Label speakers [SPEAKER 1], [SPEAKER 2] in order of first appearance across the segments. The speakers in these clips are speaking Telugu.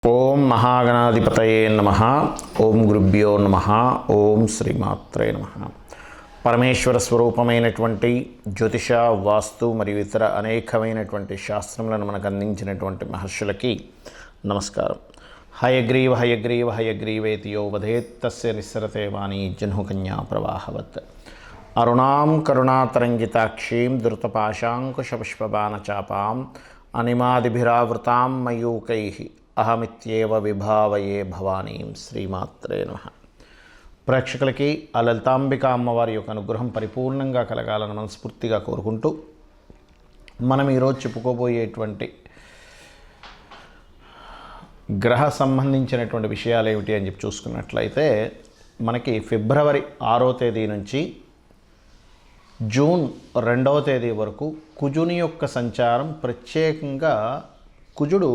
[SPEAKER 1] ఓం మహాగణాధిపతయే నమః. ఓం గురుభ్యో నమః. ఓం శ్రీమాత్రే నమః. పరమేశ్వర స్వరూపమైనటువంటి జ్యోతిష, వాస్తు మరియు ఇతర అనేకమైనటువంటి శాస్త్రములను మనకు అందించినటువంటి మహర్షులకి నమస్కారం. హయగ్రీవ హయగ్రీవ హయగ్రీవేతి యో వదేత్ తస్య నిస్సరతే వాణి జహ్నుకన్యా ప్రవాహవత్. అరుణాం కరుణాతరంగితాక్షీం ధృతపాశాంకుశపుష్పబాణచాపాం అనిమాదిభిరావృతాం మయూకైః అహమిత్యేవ విభావయే భవానీం. శ్రీమాత్రే నమః. ప్రేక్షకులకి ఆ లలితాంబిక అమ్మవారి యొక్క అనుగ్రహం పరిపూర్ణంగా కలగాలని మనస్ఫూర్తిగా కోరుకుంటూ మనం ఈరోజు చెప్పుకోబోయేటువంటి గ్రహ సంబంధించినటువంటి విషయాలు ఏమిటి అని చెప్పి చూసుకున్నట్లయితే, మనకి ఫిబ్రవరి 6వ తేదీ నుంచి జూన్ 2వ తేదీ వరకు కుజుని యొక్క సంచారం. ప్రత్యేకంగా కుజుడు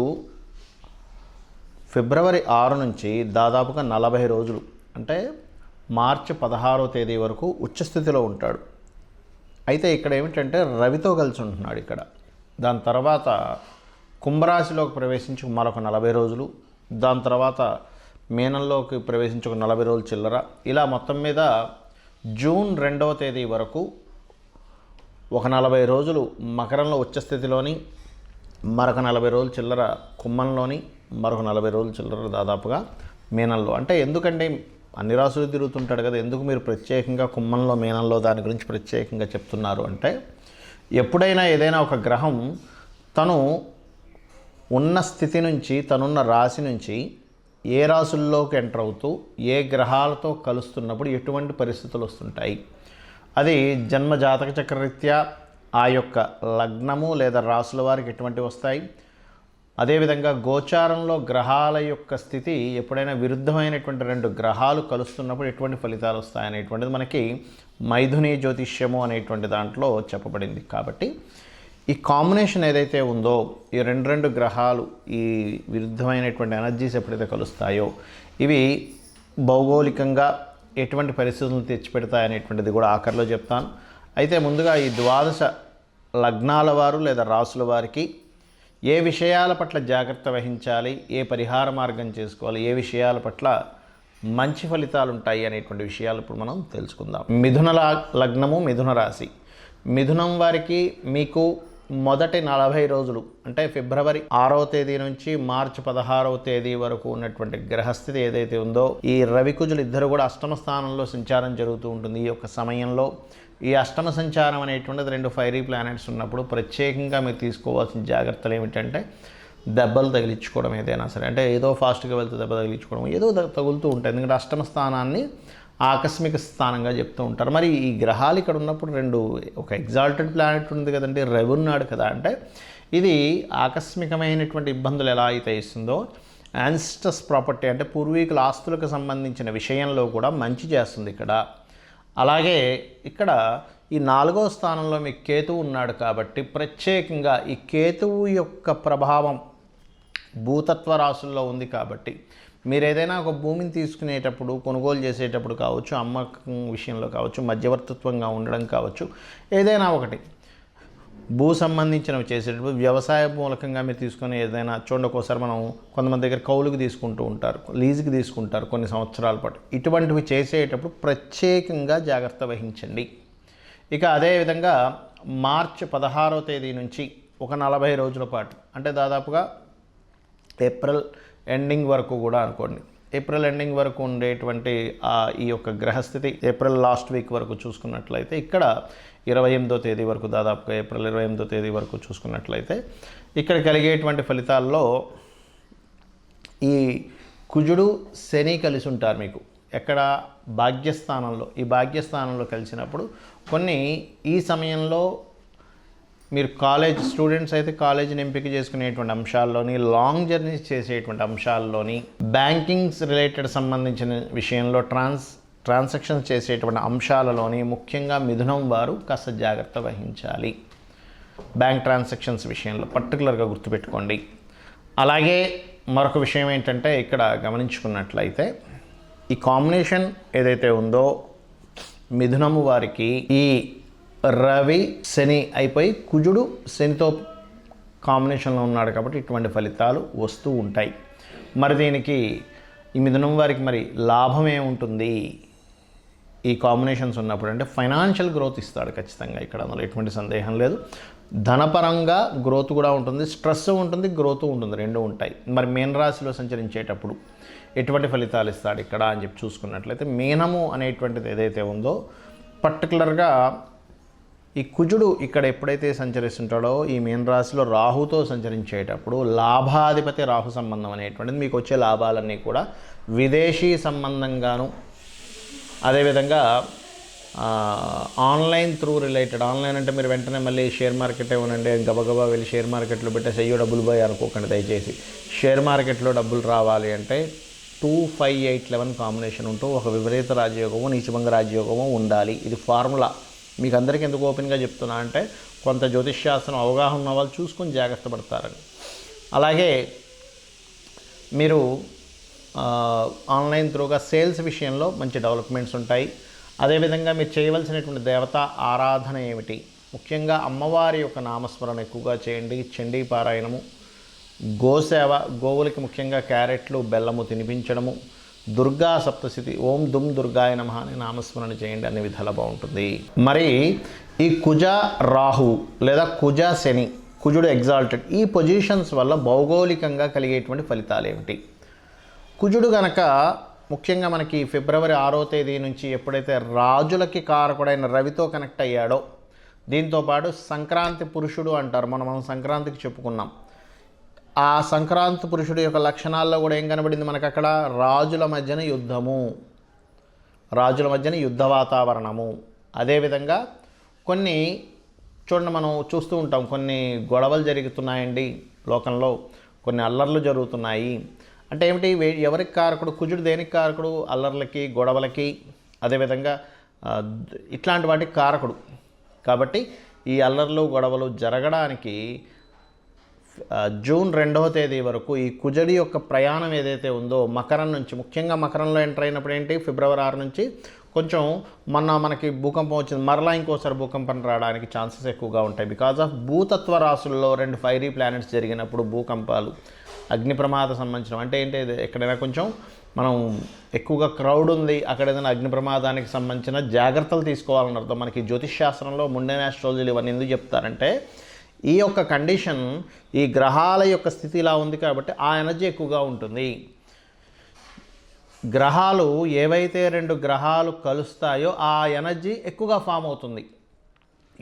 [SPEAKER 1] ఫిబ్రవరి 6 నుంచి దాదాపుగా 40 రోజులు, అంటే మార్చి 16వ తేదీ వరకు ఉచ్చస్థితిలో ఉంటాడు. అయితే ఇక్కడ ఏమిటంటే రవితో కలిసి ఉంటున్నాడు ఇక్కడ. దాని తర్వాత కుంభరాశిలోకి ప్రవేశించి మరొక 40 రోజులు, దాని తర్వాత మీనంలోకి ప్రవేశించి ఒక 40 రోజులు చిల్లర. ఇలా మొత్తం మీద జూన్ 2వ తేదీ వరకు ఒక 40 రోజులు మకరంలో ఉచ్చస్థితిలోని, మరొక 40 రోజులు చిల్లర కుంభంలోని, మరొక 40 రోజులు చిల్లర దాదాపుగా మీనంలో. అంటే ఎందుకంటే అన్ని రాసులు తిరుగుతుంటాడు కదా, ఎందుకు మీరు ప్రత్యేకంగా కుంభంలో మీనంలో దాని గురించి ప్రత్యేకంగా చెప్తున్నారు అంటే, ఎప్పుడైనా ఏదైనా ఒక గ్రహం తను ఉన్న స్థితి నుంచి, తనున్న రాశి నుంచి ఏ రాసుల్లోకి ఎంటర్ అవుతూ ఏ గ్రహాలతో కలుస్తున్నప్పుడు ఎటువంటి పరిస్థితులు వస్తుంటాయి, అది జన్మ జాతక చక్రరీత్యా ఆ యొక్క లగ్నము లేదా రాసుల వారికి ఎటువంటివి వస్తాయి, అదేవిధంగా గోచారంలో గ్రహాల యొక్క స్థితి ఎప్పుడైనా విరుద్ధమైనటువంటి 2 గ్రహాలు కలుస్తున్నప్పుడు ఎటువంటి ఫలితాలు వస్తాయనేటువంటిది మనకి మైథుని జ్యోతిష్యము అనేటువంటి దాంట్లో చెప్పబడింది. కాబట్టి ఈ కాంబినేషన్ ఏదైతే ఉందో, ఈ రెండు గ్రహాలు ఈ విరుద్ధమైనటువంటి ఎనర్జీస్ ఎప్పుడైతే కలుస్తాయో ఇవి భౌగోళికంగా ఎటువంటి పరిస్థితులను తెచ్చిపెడతాయనేటువంటిది కూడా ఆఖరిలో చెప్తాను. అయితే ముందుగా ఈ 12 లగ్నాల వారు లేదా రాసుల వారికి ఏ విషయాల పట్ల జాగ్రత్త వహించాలి, ఏ పరిహార మార్గం చేసుకోవాలి, ఏ విషయాల పట్ల మంచి ఫలితాలు ఉంటాయి అనేటువంటి విషయాలు ఇప్పుడు మనం తెలుసుకుందాం. మిథున లగ్నము, మిథున రాశి. మిథునం వారికి మీకు మొదటి 40 రోజులు, అంటే ఫిబ్రవరి 6వ తేదీ నుంచి మార్చి 16వ తేదీ వరకు ఉన్నటువంటి గ్రహస్థితి ఏదైతే ఉందో, ఈ రవికుజులు ఇద్దరు కూడా అష్టమ స్థానంలో సంచారం జరుగుతూ ఉంటుంది. ఈ యొక్క సమయంలో ఈ అష్టమ సంచారం అనేటువంటిది 2 ఫైరీ ప్లానెట్స్ ఉన్నప్పుడు ప్రత్యేకంగా మీరు తీసుకోవాల్సిన జాగ్రత్తలు ఏమిటంటే, దెబ్బలు తగిలించుకోవడం ఏదైనా సరే, అంటే ఏదో ఫాస్ట్గా వెళ్తే దెబ్బ తగిలించుకోవడం ఏదో తగులుతూ ఉంటాయి. ఎందుకంటే అష్టమ స్థానాన్ని ఆకస్మిక స్థానంగా చెప్తూ ఉంటారు. మరి ఈ గ్రహాలు ఇక్కడ ఉన్నప్పుడు 2 ఒక ఎగ్జాల్టెడ్ ప్లానెట్ ఉంది కదండి, రవి ఉన్నాడు కదా, అంటే ఇది ఆకస్మికమైనటువంటి ఇబ్బందులు ఎలా అయితే ఇస్తుందో, యాన్సిస్టర్స్ ప్రాపర్టీ అంటే పూర్వీకుల ఆస్తులకు సంబంధించిన విషయంలో కూడా మంచి చేస్తుంది ఇక్కడ. అలాగే ఇక్కడ ఈ 4వ స్థానంలో మీకు కేతువు ఉన్నాడు కాబట్టి ప్రత్యేకంగా ఈ కేతువు యొక్క ప్రభావం భూతత్వ రాశుల్లో ఉంది కాబట్టి మీరు ఏదైనా ఒక భూమిని తీసుకునేటప్పుడు, కొనుగోలు చేసేటప్పుడు కావచ్చు, అమ్మకం విషయంలో కావచ్చు, మధ్యవర్తిత్వంగా ఉండడం కావచ్చు, ఏదైనా ఒకటి భూ సంబంధించినవి చేసేటప్పుడు వ్యవసాయ మూలకంగా మీరు తీసుకొని ఏదైనా చూడండి, ఒక్కోసారి మనం కొంతమంది దగ్గర కౌలుకి తీసుకుంటూ ఉంటారు, లీజుకి తీసుకుంటారు కొన్ని సంవత్సరాల పాటు. ఇటువంటివి చేసేటప్పుడు ప్రత్యేకంగా జాగ్రత్త వహించండి. ఇక అదేవిధంగా మార్చి 16వ తేదీ నుంచి ఒక 40 రోజుల పాటు, అంటే దాదాపుగా ఏప్రిల్ ఎండింగ్ వరకు కూడా అనుకోండి, ఏప్రిల్ ఎండింగ్ వరకు ఉండేటువంటి ఈ యొక్క గ్రహస్థితి ఏప్రిల్ లాస్ట్ వీక్ వరకు చూసుకున్నట్లయితే, ఇక్కడ 28వ తేదీ వరకు, దాదాపుగా ఏప్రిల్ 28వ తేదీ వరకు చూసుకున్నట్లయితే ఇక్కడ కలిగేటువంటి ఫలితాల్లో ఈ కుజుడు శని కలిసి ఉంటారు మీకు ఎక్కడ, భాగ్యస్థానంలో. ఈ భాగ్యస్థానంలో కలిసినప్పుడు కొన్ని ఈ సమయంలో మీరు కాలేజ్ స్టూడెంట్స్ అయితే కాలేజీని ఎంపిక చేసుకునేటువంటి అంశాల్లోని, లాంగ్ జర్నీస్ చేసేటువంటి అంశాల్లోని, బ్యాంకింగ్స్ రిలేటెడ్ సంబంధించిన విషయంలో, ట్రాన్సాక్షన్స్ చేసేటువంటి అంశాలలోని ముఖ్యంగా మిథునం వారు కాస్త జాగ్రత్త వహించాలి. బ్యాంక్ ట్రాన్సాక్షన్స్ విషయంలో పర్టికులర్గా గుర్తుపెట్టుకోండి. అలాగే మరొక విషయం ఏంటంటే, ఇక్కడ గమనించుకున్నట్లయితే ఈ కాంబినేషన్ ఏదైతే ఉందో మిథునము వారికి ఈ రవి శని అయిపోయి కుజుడు శనితో కాంబినేషన్లో ఉన్నాడు కాబట్టి ఇటువంటి ఫలితాలు వస్తూ ఉంటాయి. మరి దీనికి ఈ మిథునం వారికి మరి లాభం ఏముంటుంది ఈ కాంబినేషన్స్ ఉన్నప్పుడు? అంటే ఫైనాన్షియల్ గ్రోత్ ఇస్తాడు ఖచ్చితంగా ఇక్కడ, అందులో ఎటువంటి సందేహం లేదు. ధనపరంగా గ్రోత్ కూడా ఉంటుంది, స్ట్రెస్ ఉంటుంది, గ్రోత్ ఉంటుంది, రెండు ఉంటాయి. మరి మీన రాశిలో సంచరించేటప్పుడు ఎటువంటి ఫలితాలు ఇస్తాడు ఇక్కడ అని చెప్పి చూసుకున్నట్లయితే, మీనము అనేటువంటిది ఏదైతే ఉందో పర్టికులర్గా ఈ కుజుడు ఇక్కడ ఎప్పుడైతే సంచరిస్తుంటాడో ఈ మీన రాశిలో రాహుతో సంచరించేటప్పుడు లాభాధిపతి రాహు సంబంధం అనేటువంటిది మీకు వచ్చే లాభాలన్నీ కూడా విదేశీ సంబంధంగాను, అదేవిధంగా ఆన్లైన్ త్రూ రిలేటెడ్. ఆన్లైన్ అంటే మీరు వెంటనే మళ్ళీ షేర్ మార్కెట్ ఏమనండి గబగబా వెళ్ళి షేర్ మార్కెట్లో పెట్టేసి అయ్యో డబ్బులు పోయి అనుకోకండి దయచేసి. షేర్ మార్కెట్లో డబ్బులు రావాలి అంటే 2-5-8-11 కాంబినేషన్ ఉంటూ ఒక విపరీత రాజయోగము నీచభంగ రాజయోగము ఉండాలి. ఇది ఫార్ములా. మీకు అందరికీ ఎందుకు ఓపెన్గా చెప్తున్నా అంటే కొంత జ్యోతిష్శాస్త్రం అవగాహన ఉన్న వాళ్ళు చూసుకొని జాగ్రత్త పడతారని. అలాగే మీరు ఆన్లైన్ త్రూగా సేల్స్ విషయంలో మంచి డెవలప్మెంట్స్ ఉంటాయి. అదేవిధంగా మీరు చేయవలసినటువంటి దేవతా ఆరాధన ఏమిటి? ముఖ్యంగా అమ్మవారి యొక్క నామస్మరణ ఎక్కువగా చేయండి. చండీ పారాయణము, గోసేవ, గోవులకి ముఖ్యంగా క్యారెట్లు బెల్లము తినిపించడము, దుర్గా సప్తశతి ఓం దుమ్ దుర్గాయ నమః అని నామస్మరణ చేయండి, అన్ని విధాల బాగుంటుంది. మరి ఈ కుజ రాహు లేదా కుజ శని, కుజుడు ఎగ్జాల్టెడ్, ఈ పొజిషన్స్ వల్ల భౌగోళికంగా కలిగేటువంటి ఫలితాలు ఏమిటి? కుజుడు గనక ముఖ్యంగా మనకి ఫిబ్రవరి 6వ తేదీ నుంచి ఎప్పుడైతే రాజులకి కారకుడైన రవితో కనెక్ట్ అయ్యాడో, దీంతోపాటు సంక్రాంతి పురుషుడు అంటారు, మనం సంక్రాంతికి చెప్పుకున్నాం. ఆ సంక్రాంతి పురుషుడు యొక్క లక్షణాల్లో కూడా ఏం కనబడింది మనకు అక్కడ? రాజుల మధ్యన యుద్ధము, రాజుల మధ్యన యుద్ధ వాతావరణము. అదేవిధంగా కొన్ని చూడండి మనం చూస్తూ ఉంటాం, కొన్ని గొడవలు జరుగుతున్నాయండి లోకంలో, కొన్ని అల్లర్లు జరుగుతున్నాయి. అంటే ఏమిటి? ఎవరికి కారకుడు? కుజుడు దేనికి కారకుడు? అల్లర్లకి, గొడవలకి, అదేవిధంగా ఇట్లాంటి వాటికి కారకుడు. కాబట్టి ఈ అల్లర్లు గొడవలు జరగడానికి జూన్ 2వ తేదీ వరకు ఈ కుజుడి యొక్క ప్రయాణం ఏదైతే ఉందో మకరం నుంచి, ముఖ్యంగా మకరంలో ఎంటర్ అయినప్పుడు ఏంటి ఫిబ్రవరి 6 నుంచి కొంచెం మనకి భూకంపం వచ్చింది, మరలా ఇంకోసారి భూకంపం రావడానికి ఛాన్సెస్ ఎక్కువగా ఉంటాయి. బికాజ్ ఆఫ్ భూతత్వ రాశుల్లో 2 ఫైరీ ప్లానెట్స్ జరిగినప్పుడు భూకంపాలు, అగ్ని ప్రమాద సంబంధించిన అంటే ఏంటి, ఎక్కడైనా కొంచెం మనం ఎక్కువగా క్రౌడ్ ఉంది అక్కడ ఏదైనా అగ్ని ప్రమాదానికి సంబంధించిన జాగ్రత్తలు తీసుకోవాలని అర్థం. మనకి జ్యోతిష్ శాస్త్రంలో ముండెన్ ఆస్ట్రాలజీలు ఇవన్నీ ఎందుకు చెప్తారంటే ఈ యొక్క కండిషన్ ఈ గ్రహాల యొక్క స్థితి ఇలా ఉంది కాబట్టి ఆ ఎనర్జీ ఎక్కువగా ఉంటుంది. గ్రహాలు ఏవైతే 2 గ్రహాలు కలుస్తాయో ఆ ఎనర్జీ ఎక్కువగా ఫామ్ అవుతుంది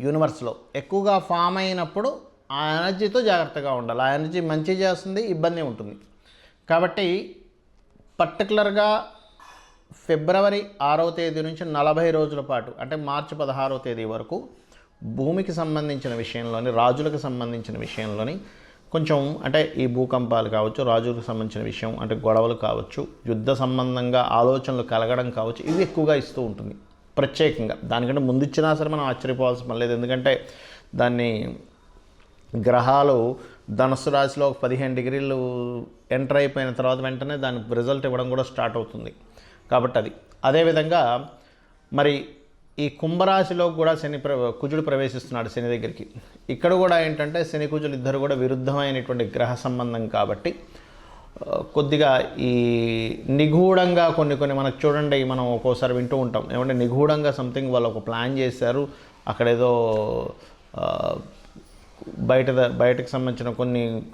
[SPEAKER 1] యూనివర్స్లో. ఎక్కువగా ఫామ్ అయినప్పుడు ఆ ఎనర్జీతో జాగ్రత్తగా ఉండాలి. ఆ ఎనర్జీ మంచి చేస్తుంది, ఇబ్బంది ఉంటుంది. కాబట్టి పర్టికులర్గా ఫిబ్రవరి 6వ తేదీ నుంచి 40 రోజుల పాటు అంటే మార్చి 16వ తేదీ వరకు భూమికి సంబంధించిన విషయంలోని, రాజులకు సంబంధించిన విషయంలోని కొంచెం అంటే ఈ భూకంపాలు కావచ్చు, రాజులకు సంబంధించిన విషయం అంటే గొడవలు కావచ్చు, యుద్ధ సంబంధంగా ఆలోచనలు కలగడం కావచ్చు, ఇవి ఎక్కువగా ఇస్తూ ఉంటుంది ప్రత్యేకంగా. దానికంటే ముందు ఇచ్చినా సరే మనం ఆశ్చర్యపోవాల్సిన పని లేదు. ఎందుకంటే దాన్ని గ్రహాలు ధనుస్సు రాశిలో 15 డిగ్రీలు ఎంటర్ అయిపోయిన తర్వాత వెంటనే దాని రిజల్ట్ ఇవ్వడం కూడా స్టార్ట్ అవుతుంది కాబట్టి అది. అదేవిధంగా మరి ఈ కుంభరాశిలో కూడా కుజుడు ప్రవేశిస్తున్నాడు శని దగ్గరికి. ఇక్కడ కూడా ఏంటంటే శని కుజులు ఇద్దరు కూడా విరుద్ధమైనటువంటి గ్రహ సంబంధం కాబట్టి కొద్దిగా ఈ నిగూఢంగా కొన్ని మనకు చూడండి, మనం ఒక్కోసారి వింటూ ఉంటాం ఏమంటే నిగూఢంగా సంథింగ్ వాళ్ళు ఒక ప్లాన్ చేశారు, అక్కడేదో బయటకు సంబంధించిన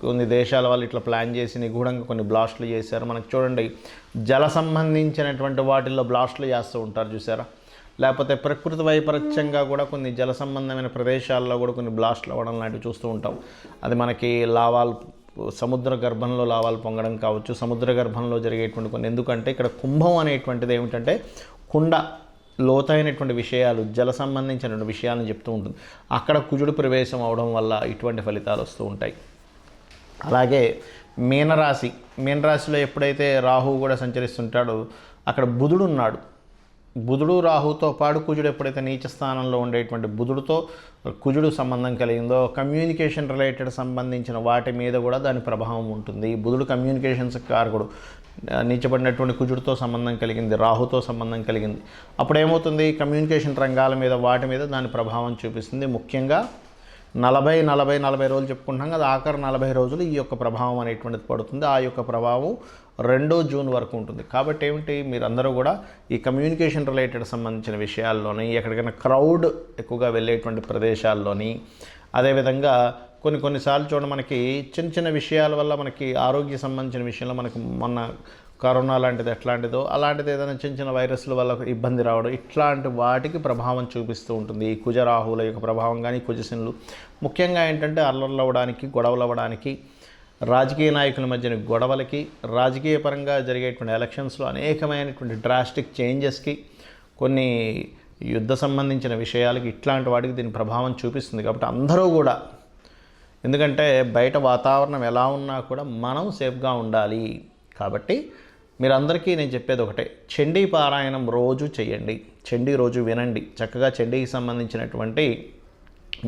[SPEAKER 1] కొన్ని దేశాల వాళ్ళు ఇట్లా ప్లాన్ చేసి నిగూఢంగా కొన్ని బ్లాస్ట్లు చేశారు. మనకు చూడండి జల సంబంధించినటువంటి వాటిల్లో బ్లాస్ట్లు చేస్తూ ఉంటారు చూసారా, లేకపోతే ప్రకృతి వైపరీత్యంగా కూడా కొన్ని జల సంబంధమైన ప్రదేశాల్లో కూడా కొన్ని బ్లాస్ట్లు అవ్వడం లాంటివి చూస్తూ ఉంటాం. అది మనకి లావాలు, సముద్ర గర్భంలో లావాలు పొంగడం కావచ్చు, సముద్ర గర్భంలో జరిగేటువంటి కొన్ని. ఎందుకంటే ఇక్కడ కుంభం అనేటువంటిది ఏమిటంటే కుండ, లోతైనటువంటి విషయాలు, జల సంబంధించినటువంటి విషయాలను చెప్తూ ఉంటుంది. అక్కడ కుజుడు ప్రవేశం అవడం వల్ల ఇటువంటి ఫలితాలు వస్తూ ఉంటాయి. అలాగే మీనరాశిలో ఎప్పుడైతే రాహువు కూడా సంచరిస్తుంటాడో అక్కడ బుధుడు ఉన్నాడు. బుధుడు రాహుతో పాటు కుజుడు ఎప్పుడైతే నీచ స్థానంలో ఉండేటువంటి బుధుడితో కుజుడు సంబంధం కలిగిందో కమ్యూనికేషన్ రిలేటెడ్ సంబంధించిన వాటి మీద కూడా దాని ప్రభావం ఉంటుంది. బుధుడు కమ్యూనికేషన్స్ కారకుడు. నీచబడినటువంటి కుజుడితో సంబంధం కలిగింది, రాహుతో సంబంధం కలిగింది. అప్పుడు ఏమవుతుంది, కమ్యూనికేషన్ రంగాల మీద వాటి మీద దాని ప్రభావం చూపిస్తుంది. ముఖ్యంగా 40 రోజులు చెప్పుకుంటున్నాం కదా, ఆఖరి 40 రోజులు ఈ యొక్క ప్రభావం అనేటువంటిది పడుతుంది. ఆ యొక్క ప్రభావం 2 జూన్ వరకు ఉంటుంది. కాబట్టి ఏమిటి, మీరందరూ కూడా ఈ కమ్యూనికేషన్ రిలేటెడ్ సంబంధించిన విషయాల్లోని, ఎక్కడికైనా క్రౌడ్ ఎక్కువగా వెళ్ళేటువంటి ప్రదేశాల్లోని, అదేవిధంగా కొన్నిసార్లు చూడండి మనకి చిన్న చిన్న విషయాల వల్ల మనకి ఆరోగ్య సంబంధించిన విషయంలో మనకి మొన్న కరోనా లాంటిది ఎట్లాంటిదో అలాంటిది ఏదైనా చిన్న వైరస్ల వల్ల ఇబ్బంది రావడం, ఇట్లాంటి వాటికి ప్రభావం చూపిస్తూ ఉంటుంది ఈ కుజరాహువుల యొక్క ప్రభావం. కానీ కుజశనులు ముఖ్యంగా ఏంటంటే అల్లర్లు అవ్వడానికి, గొడవలు అవ్వడానికి, రాజకీయ నాయకుల మధ్యన గొడవలకి, రాజకీయ పరంగా జరిగేటువంటి ఎలక్షన్స్లో అనేకమైనటువంటి డ్రాస్టిక్ చేంజెస్కి, కొన్ని యుద్ధ సంబంధించిన విషయాలకి, ఇట్లాంటి వాటికి దీని ప్రభావం చూపిస్తుంది. కాబట్టి అందరూ కూడా, ఎందుకంటే బయట వాతావరణం ఎలా ఉన్నా కూడా మనం సేఫ్గా ఉండాలి. కాబట్టి మీరందరికీ నేను చెప్పేది ఒకటే, చండీ పారాయణం రోజు చేయండి, చండీ రోజు వినండి, చక్కగా చండీకి సంబంధించినటువంటి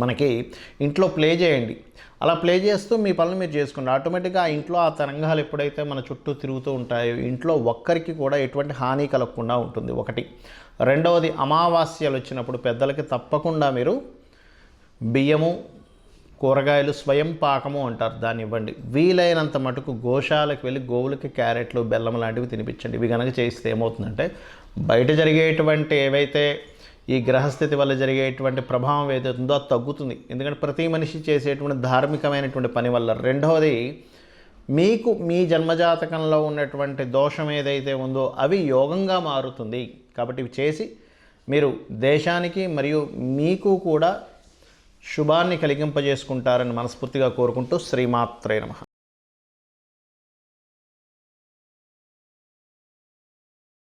[SPEAKER 1] మనకి ఇంట్లో ప్లే చేయండి. అలా ప్లే చేస్తూ మీ పనులు మీరు చేసుకోండి. ఆటోమేటిక్గా ఆ ఇంట్లో ఆ తరంగాలు ఎప్పుడైతే మన చుట్టూ తిరుగుతూ ఉంటాయో ఇంట్లో ఒక్కరికి కూడా ఎటువంటి హాని కలగకుండా ఉంటుంది. ఒకటి. రెండవది, అమావాస్యలు వచ్చినప్పుడు పెద్దలకి తప్పకుండా మీరు బియ్యము, కూరగాయలు, స్వయం పాకము అంటారు, దాన్ని ఇవ్వండి. వీలైనంత మటుకు గోశాలకు వెళ్ళి గోవులకి క్యారెట్లు, బెల్లం లాంటివి తినిపించండి. ఇవి కనుక చేస్తే ఏమవుతుందంటే బయట జరిగేటువంటి ఏవైతే ఈ గ్రహస్థితి వల్ల జరిగేటువంటి ప్రభావం ఏదైతుందో అది తగ్గుతుంది. ఎందుకంటే ప్రతి మనిషి చేసేటువంటి ధార్మికమైనటువంటి పని వల్ల. రెండవది, మీకు మీ జన్మజాతకంలో ఉన్నటువంటి దోషం ఏదైతే ఉందో అవి యోగంగా మారుతుంది. కాబట్టి ఇవి చేసి మీరు దేశానికి మరియు మీకు కూడా శుభాన్ని కలిగింపజేసుకుంటారని మనస్ఫూర్తిగా కోరుకుంటూ శ్రీమాత్రే నమః.